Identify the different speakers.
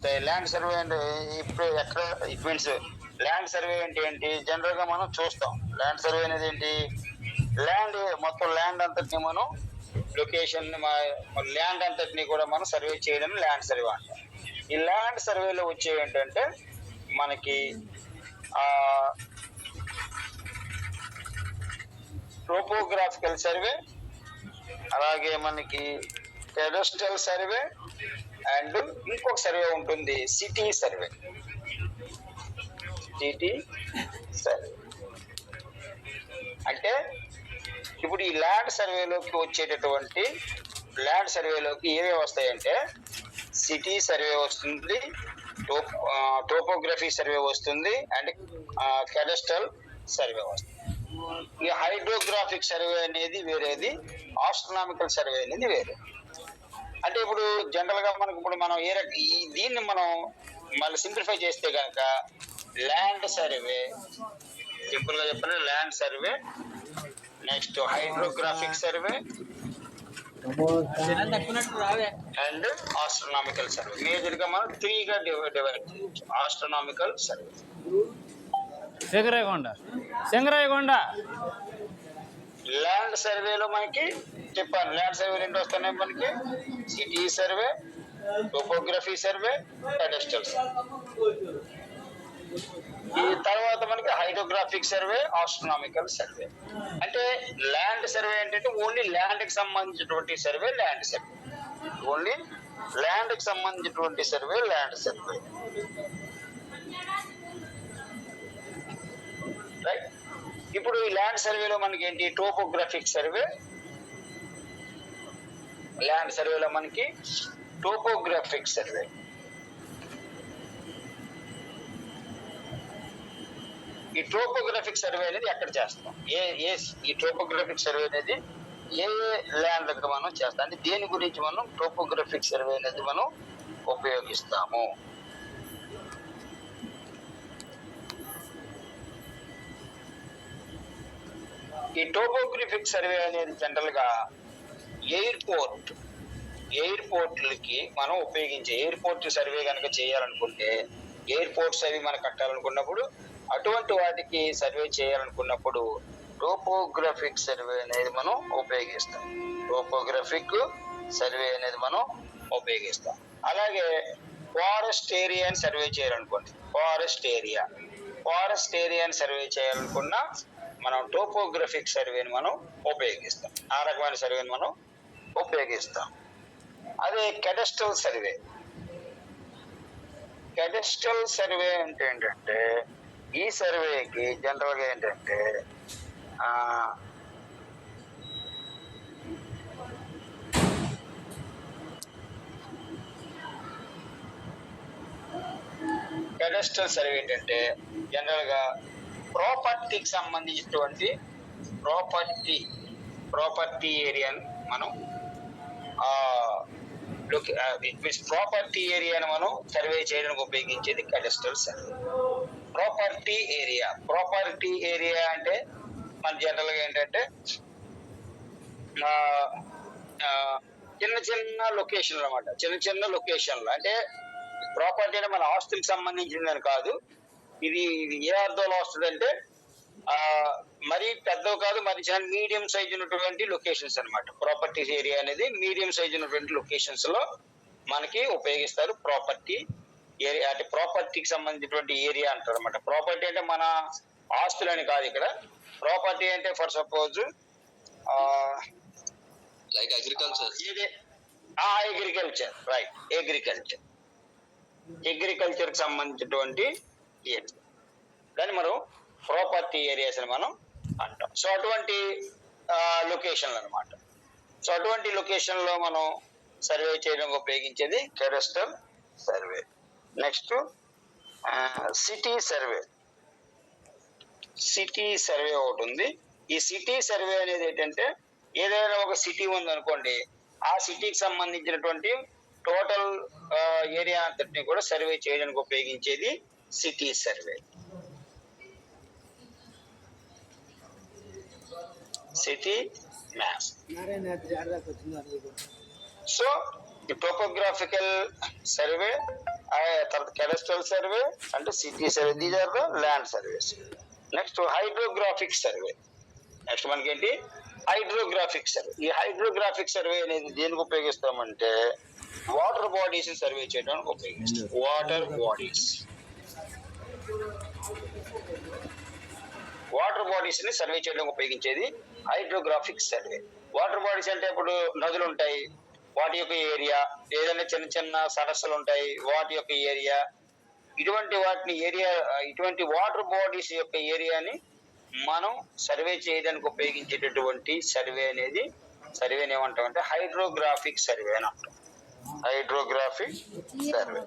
Speaker 1: వస్తాయి. Land survey అంటే ఇప్పుడు ఎక్కడ ఇట్ మీన్స్ ల్యాండ్ సర్వే అంటే ఏంటి? జనరల్ గా మనం చూస్తాం. ల్యాండ్ సర్వే అనేది ఏంటి? ల్యాండ్ మొత్తం ల్యాండ్ అంతటిని మనం లొకేషన్ ల్యాండ్ అంతటిని కూడా మనం సర్వే చేయడం ల్యాండ్ సర్వే అంటాం. ఈ ల్యాండ్ సర్వేలో వచ్చేవి ఏంటంటే మనకి టోపోగ్రాఫికల్ సర్వే, అలాగే మనకి కెడస్ట్రల్ సర్వే అండ్ ఇంకొక సర్వే ఉంటుంది, సిటీ సర్వే. సిటీ సర్వే అంటే ఇప్పుడు ఈ ల్యాండ్ సర్వేలోకి వచ్చేటటువంటి ల్యాండ్ సర్వేలోకి ఏమేమి వస్తాయంటే సిటీ సర్వే వస్తుంది, టోపోగ్రఫీ సర్వే వస్తుంది అండ్ కెడస్ట్రల్ సర్వే వస్తుంది. ఈ హైడ్రోగ్రాఫిక్ సర్వే అనేది వేరేది, ఆస్ట్రోనామికల్ సర్వే అనేది వేరే. అంటే ఇప్పుడు జనరల్ గా మనకి ఇప్పుడు మనం దీన్ని మనం మళ్ళీ సింప్లిఫై చేస్తే కనుక ల్యాండ్ సర్వే, సింపుల్ గా చెప్పండి land survey, next hydrographic survey and astronomical survey. Major గా మనం 3 గా డివైడ్ చేయొచ్చు. ఆస్ట్రోనామికల్ సర్వే,
Speaker 2: సింగరాయకొండ
Speaker 1: ల్యాండ్ సర్వేలో మనకి చెప్పాను, ల్యాండ్ సర్వే 2 వస్తున్నాయి మనకి, city survey, topography survey, cadastral survey. ఈ తర్వాత మనకి హైడ్రోగ్రాఫిక్ సర్వే, ఆస్ట్రోనామికల్ సర్వే. అంటే ల్యాండ్ సర్వే ఏంటంటే ఓన్లీ ల్యాండ్ కి సంబంధించినటువంటి survey land survey, only land కి సంబంధించినటువంటి సర్వే ల్యాండ్ సర్వే. రైట్. ఇప్పుడు ఈ ల్యాండ్ సర్వేలో మనకి ఏంటి? టోపోగ్రాఫిక్ సర్వే, ల్యాండ్ సర్వేలో మనకి టోపోగ్రాఫిక్ సర్వే. ఈ టోపోగ్రాఫిక్ సర్వే అనేది ఎక్కడ చేస్తాం? ఈ టోపోగ్రాఫిక్ సర్వే అనేది ఏ ల్యాండ్ దగ్గర మనం చేస్తాం అంటే దేని గురించి మనం టోపోగ్రాఫిక్ సర్వే అనేది మనం ఉపయోగిస్తాము? ఈ టోపోగ్రాఫిక్ సర్వే అనేది జనరల్ గా ఎయిర్పోర్ట్లకి మనం ఉపయోగించే ఎయిర్పోర్ట్ సర్వే కనుక చేయాలనుకుంటే, ఎయిర్పోర్ట్స్ అవి మనం కట్టాలనుకున్నప్పుడు అటువంటి వాటికి సర్వే చేయాలనుకున్నప్పుడు టోపోగ్రాఫిక్ సర్వే అనేది మనం ఉపయోగిస్తాం. టోపోగ్రాఫిక్ సర్వే అనేది మనం ఉపయోగిస్తాం. అలాగే ఫారెస్ట్ ఏరియాని సర్వే చేయాలనుకోండి, ఫారెస్ట్ ఏరియాని సర్వే చేయాలనుకున్నా మనం టోపోగ్రాఫిక్ సర్వేని మనం ఉపయోగిస్తాం. ఆ రకమైన సర్వేని మనం ఉపయోగిస్తాం. అదే కెడస్ట్రల్ సర్వే అంటే ఏంటంటే ఈ సర్వేకి జనరల్ గా ఏంటంటే కెడస్ట్రల్ సర్వే ఏంటంటే జనరల్ గా ప్రాపర్టీకి సంబంధించినటువంటి ప్రాపర్టీ ఏరియాను మనం ప్రాపర్టీ ఏరియాను మనం సర్వే చేయడానికి ఉపయోగించేది కెడస్ట్రల్ సర్వే. ప్రాపర్టీ ఏరియా అంటే మన జనరల్ గా ఏంటంటే చిన్న లొకేషన్లు అన్నమాట. చిన్న లొకేషన్లు అంటే ప్రాపర్టీ అంటే మన ఆస్తులకు సంబంధించిందని కాదు. ఇది ఏ అర్థంలో వస్తుందంటే మరీ పెద్దవి కాదు, మరి చిన్న మీడియం సైజ్ ఉన్నటువంటి లొకేషన్స్ అన్నమాట. ప్రాపర్టీస్ ఏరియా అనేది మీడియం సైజ్ ఉన్నటువంటి లొకేషన్స్ లో మనకి ఉపయోగిస్తారు. ప్రాపర్టీ ఏరియా అంటే ప్రాపర్టీకి సంబంధించినటువంటి ఏరియా అంటారు అనమాట. ప్రాపర్టీ అంటే మన ఆస్తులని కాదు ఇక్కడ. ప్రాపర్టీ అంటే for suppose
Speaker 3: like agriculture
Speaker 1: right, agriculture కి సంబంధించినటువంటి ఏరియా, దాన్ని మనం ప్రాపర్టీ ఏరియాస్ అని మనం అంటాం. సో అటువంటి లొకేషన్లు అనమాట. సో అటువంటి లొకేషన్ లో మనం సర్వే చేయడానికి ఉపయోగించేది cadastral survey. Next city survey ఒకటి ఉంది. ఈ సిటీ సర్వే అనేది ఏంటంటే ఏదైనా ఒక సిటీ ఉందనుకోండి, ఆ సిటీకి సంబంధించినటువంటి టోటల్ ఏరియా అంతటిని కూడా సర్వే చేయడానికి ఉపయోగించేది city survey. City maps. So ఈ topographical survey, cadastral survey and city survey. These are the land surveys. Next, hydrographic survey. Next మనకి ఏంటి, హైడ్రోగ్రాఫిక్ సర్వే. ఈ హైడ్రోగ్రాఫిక్ సర్వే అనేది దేనికి ఉపయోగిస్తామంటే వాటర్ బాడీస్ సర్వే చేయడానికి ఉపయోగిస్తాం. వాటర్ బాడీస్ ని సర్వే చేయడానికి ఉపయోగించేది హైడ్రోగ్రాఫిక్ సర్వే. వాటర్ బాడీస్ అంటే ఇప్పుడు నదులు ఉంటాయి, వాటి యొక్క ఏరియా, ఏదైనా చిన్న చిన్న సరస్సులు ఉంటాయి, వాటి యొక్క ఏరియా, ఇటువంటి వాటర్ బాడీస్ యొక్క ఏరియాని మనం సర్వే చేయడానికి ఉపయోగించేటటువంటి సర్వేని ఏమంటామంటే హైడ్రోగ్రాఫిక్ సర్వే అని అంటాం. Hydrographic survey.